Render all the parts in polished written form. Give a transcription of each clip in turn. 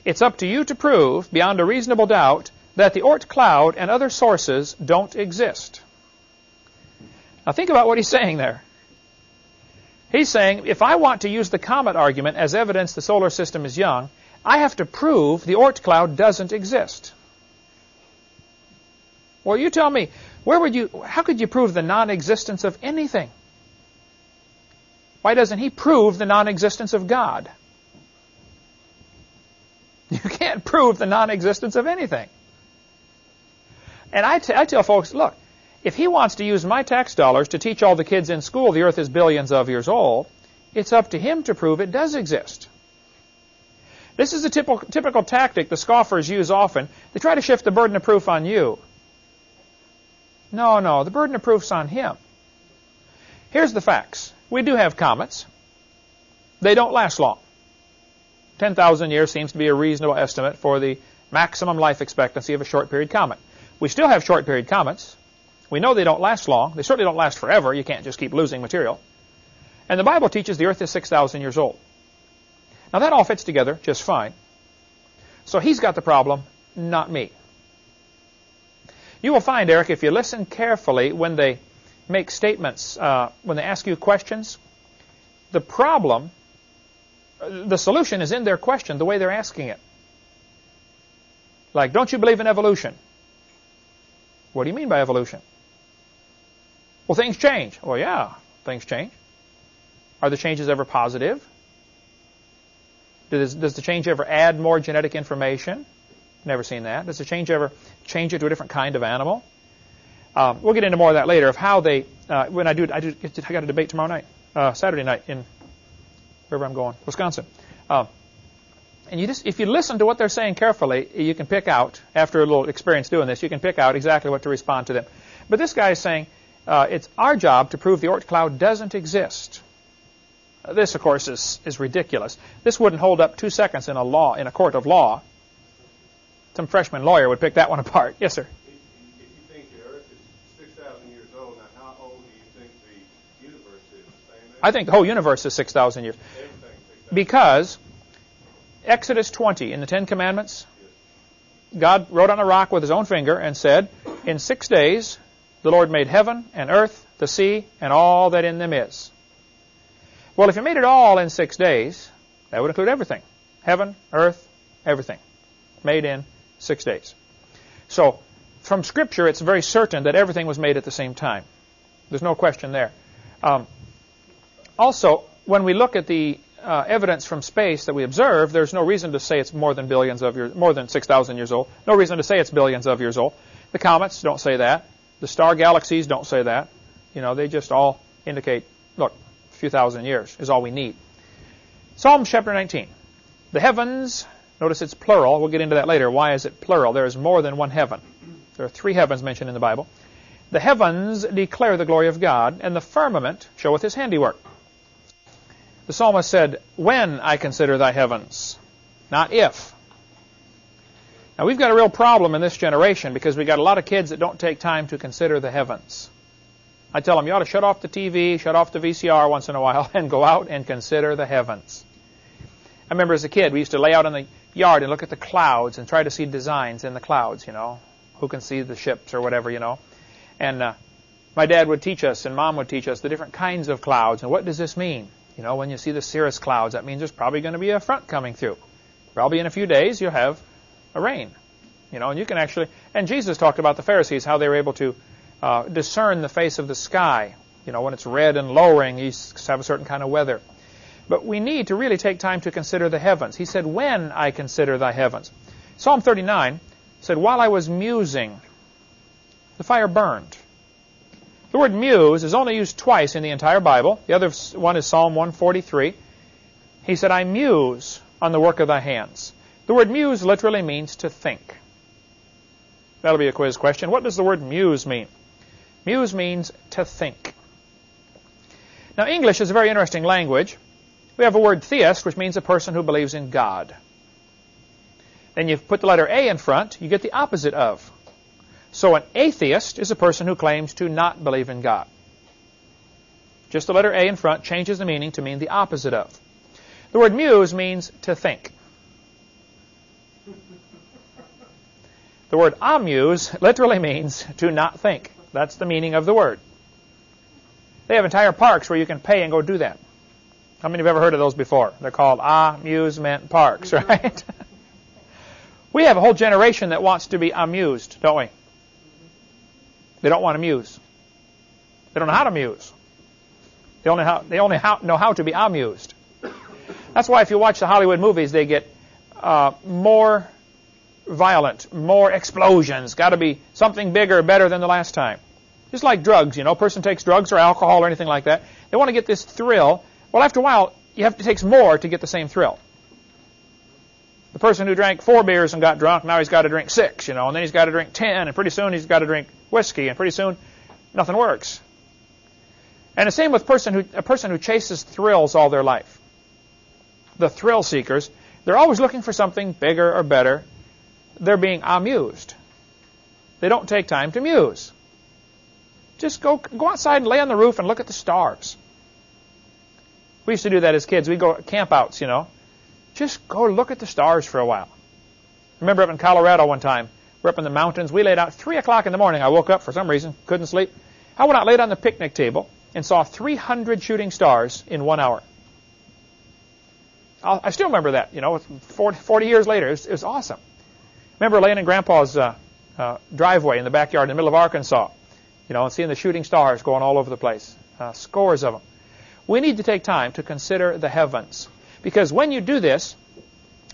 It's up to you to prove, beyond a reasonable doubt, that the Oort cloud and other sources don't exist. Now think about what he's saying there. He's saying, if I want to use the comet argument as evidence the solar system is young, I have to prove the Oort cloud doesn't exist. Well, you tell me, how could you prove the non-existence of anything? Why doesn't he prove the non-existence of God? You can't prove the non-existence of anything. And I tell folks, look, if he wants to use my tax dollars to teach all the kids in school the earth is billions of years old, it's up to him to prove it does exist. This is a typical tactic the scoffers use often. They try to shift the burden of proof on you. No, the burden of proof's on him. Here's the facts. We do have comets. They don't last long. 10,000 years seems to be a reasonable estimate for the maximum life expectancy of a short-period comet. We still have short-period comets. We know they don't last long. They certainly don't last forever. You can't just keep losing material. And the Bible teaches the earth is 6,000 years old. Now that all fits together just fine. So he's got the problem, not me. You will find, Eric, if you listen carefully when they make statements, when they ask you questions, the solution is in their question, the way they're asking it. Like, don't you believe in evolution? What do you mean by evolution? Well, things change. Well, yeah, things change. Are the changes ever positive? Does the change ever add more genetic information? Never seen that. Does the change ever change it to a different kind of animal? We'll get into more of that later, of how they, when I got a debate tomorrow night, Saturday night in wherever I'm going, Wisconsin. And if you listen to what they're saying carefully, you can pick out, after a little experience doing this, you can pick out exactly what to respond to them. But this guy is saying, it's our job to prove the Oort cloud doesn't exist. This, of course, is ridiculous. This wouldn't hold up 2 seconds in a court of law. Some freshman lawyer would pick that one apart. Yes, sir. If you think the Earth is 6,000 years old, now how old do you think the universe is? Same age? I think the whole universe is 6,000 years. Everything's 6,000. Because Exodus 20 in the Ten Commandments, God wrote on a rock with his own finger and said, in 6 days the Lord made heaven and earth, the sea, and all that in them is. Well, if you made it all in 6 days, that would include everything. Heaven, earth, everything. Made in 6 days. So, from Scripture, it's very certain that everything was made at the same time. There's no question there. Also, when we look at the evidence from space that we observe, there's no reason to say it's more than 6,000 years old. No reason to say it's billions of years old. The comets don't say that. The star galaxies don't say that. They just all indicate, look, a few thousand years is all we need. Psalm chapter 19. The heavens, notice it's plural. We'll get into that later. Why is it plural? There is more than one heaven. There are 3 heavens mentioned in the Bible. The heavens declare the glory of God, and the firmament showeth his handiwork. The psalmist said, when I consider thy heavens, not if. Now we've got a real problem in this generation because we've got a lot of kids that don't take time to consider the heavens. I tell them, you ought to shut off the TV, shut off the VCR once in a while, and go out and consider the heavens. I remember as a kid, we used to lay out in the yard and look at the clouds and try to see designs in the clouds, Who can see the ships or whatever, And my dad would teach us and Mom would teach us the different kinds of clouds. And what does this mean? When you see the cirrus clouds, that means there's probably going to be a front coming through. Probably in a few days you'll have a rain. And you can actually, and Jesus talked about the Pharisees, how they were able to discern the face of the sky. When it's red and lowering, you have a certain kind of weather. But we need to really take time to consider the heavens. He said, when I consider thy heavens. Psalm 39 said, while I was musing, the fire burned. The word muse is only used twice in the entire Bible. The other one is Psalm 143. He said, I muse on the work of thy hands. The word muse literally means to think. That'll be a quiz question. What does the word muse mean? Muse means to think. Now, English is a very interesting language. We have a word theist, which means a person who believes in God. Then you put the letter A in front, you get the opposite of. So an atheist is a person who claims to not believe in God. Just the letter A in front changes the meaning to mean the opposite of. The word muse means to think. The word amuse literally means to not think. That's the meaning of the word. They have entire parks where you can pay and go do that. How many have ever heard of those before? They're called amusement parks, right? We have a whole generation that wants to be amused, don't we? They don't want to muse. They don't know how to muse. They only know how to be amused. That's why if you watch the Hollywood movies, they get more violent, more explosions. Got to be something bigger, better than the last time. Just like drugs, a person takes drugs or alcohol or anything like that. They want to get this thrill. Well, after a while, it takes more to get the same thrill. The person who drank 4 beers and got drunk, now he's got to drink 6, and then he's got to drink 10, and pretty soon he's got to drink whiskey, and pretty soon nothing works. And the same with a person who chases thrills all their life. The thrill seekers, they're always looking for something bigger or better. They're being amused. They don't take time to muse. Just go outside and lay on the roof and look at the stars. We used to do that as kids. We'd go campouts, Just go look at the stars for a while. I remember up in Colorado one time. We're up in the mountains. We laid out 3 o'clock in the morning. I woke up for some reason, couldn't sleep. I went out, laid on the picnic table, and saw 300 shooting stars in 1 hour. I still remember that, 40 years later. It was awesome. Remember laying in Grandpa's driveway in the backyard in the middle of Arkansas, and seeing the shooting stars going all over the place, scores of them. We need to take time to consider the heavens. Because when you do this,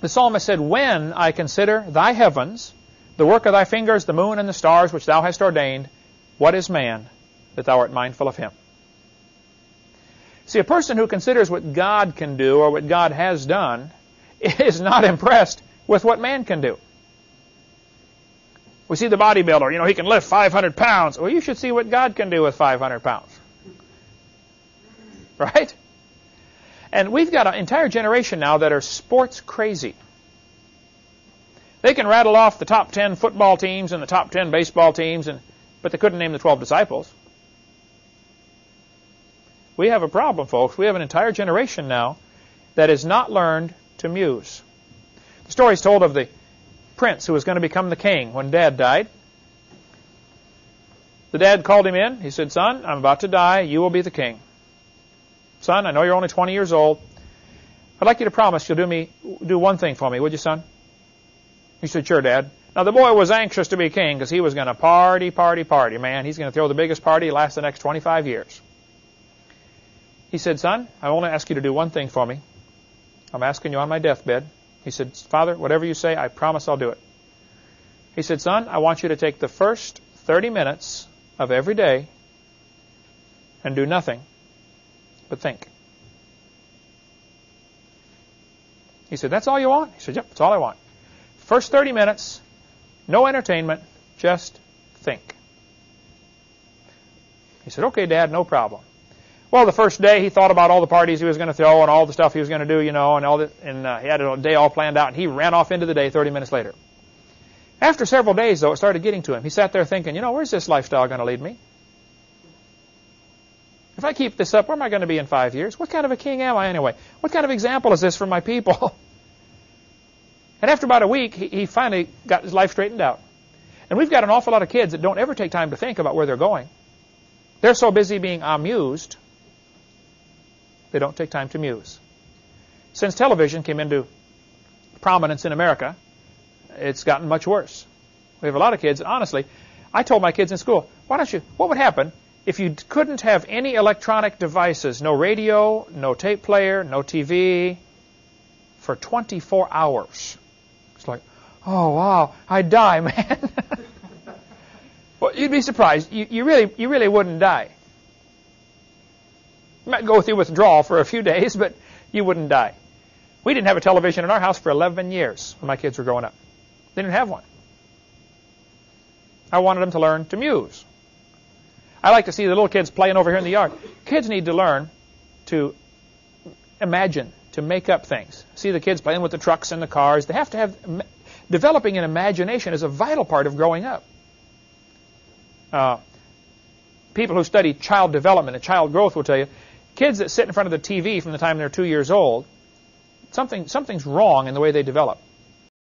the psalmist said, when I consider thy heavens, the work of thy fingers, the moon and the stars which thou hast ordained, what is man that thou art mindful of him? See, a person who considers what God can do or what God has done is not impressed with what man can do. We see the bodybuilder, he can lift 500 pounds. Well, you should see what God can do with 500 pounds. Right? And we've got an entire generation now that are sports crazy. They can rattle off the top 10 football teams and the top 10 baseball teams, but they couldn't name the 12 disciples. We have a problem, folks. We have an entire generation now that has not learned to muse. The story is told of the prince who was going to become the king when Dad died. The dad called him in. He said, son, I'm about to die. You will be the king. Son, I know you're only 20 years old. I'd like you to promise you'll do one thing for me, would you, son? He said, sure, Dad. Now, the boy was anxious to be king because he was going to party. Man, he's going to throw the biggest party, last the next 25 years. He said, son, I only ask you to do one thing for me. I'm asking you on my deathbed. He said, Father, whatever you say, I promise I'll do it. He said, son, I want you to take the first 30 minutes of every day and do nothing but think. He said, that's all you want? He said, yep, that's all I want. First 30 minutes, no entertainment, just think. He said, okay, Dad, no problem. Well, the first day he thought about all the parties he was going to throw and all the stuff he was going to do, and he had a day all planned out, and he ran off into the day 30 minutes later. After several days, though, it started getting to him. He sat there thinking, where's this lifestyle going to lead me? If I keep this up, where am I going to be in 5 years? What kind of a king am I anyway? What kind of example is this for my people? And after about a week, he finally got his life straightened out. And we've got an awful lot of kids that don't ever take time to think about where they're going. They're so busy being amused, they don't take time to muse. Since television came into prominence in America, it's gotten much worse. We have a lot of kids, honestly, I told my kids in school, what would happen if you couldn't have any electronic devices, no radio, no tape player, no TV, for 24 hours? It's like, oh, wow, I'd die, man. Well, you'd be surprised. You really wouldn't die. You might go through withdrawal for a few days, but you wouldn't die. We didn't have a television in our house for 11 years when my kids were growing up. They didn't have one. I wanted them to learn to muse. I like to see the little kids playing over here in the yard. Kids need to learn to imagine, to make up things. See the kids playing with the trucks and the cars. They have to have... Developing an imagination is a vital part of growing up. People who study child development and child growth will tell you, kids that sit in front of the TV from the time they're 2 years old, something's wrong in the way they develop.